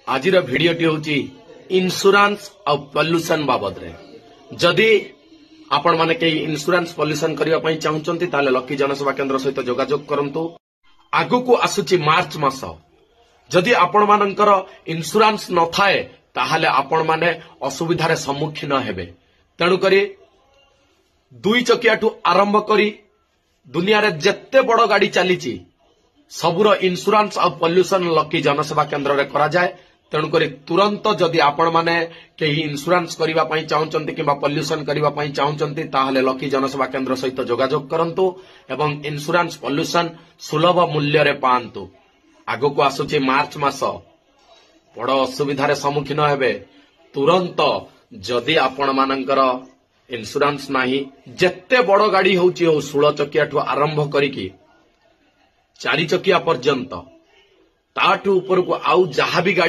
आज भिडटी हूँ इन्शुरांस और पॉल्यूशन बाबद रे जदि आपण माने के इन्शुरांस पॉल्यूशन करने चाहूँगी ताले लकी जनसेवा केंद्र सहित जोगाजोग करंतु। आगु को आसुची मार्च मास जदि आपण मानकर इन्शुरांस न थाए ताहले आपण माने असुविधार सम्मुखीन हेबे। तेणु करी दुई चकियाठू आरंभ करी दुनिया रे जेते बड़ गाड़ी चली सबुर इन्शुरांस और पॉल्यूशन लकी जनसेवा केंद्र रे करा जाए। तेणुक तुरंत जदि आपण माने कहीं इन्शुरांस करने चाहूँगी कि पॉल्यूशन करने चाहूँगी ताहले लकी जनसेवा केंद्र सहित जोगाजोग करंतु एवं इन्शुरांस पॉल्यूशन सुलभ मूल्य रे पांतु। आगु को आसुची मार्च मास बड़ असुविधार सम्मुखीन हेबे। तुरंत जदि आपण मानकर इन्शुरांस नाही जेते बड़ गाड़ी होउची हो 16 चकियाठू आरंभ करिकी 4 चकिया पर्यंत ताठू ऊपर को आउ जहाँ भी गाड़ी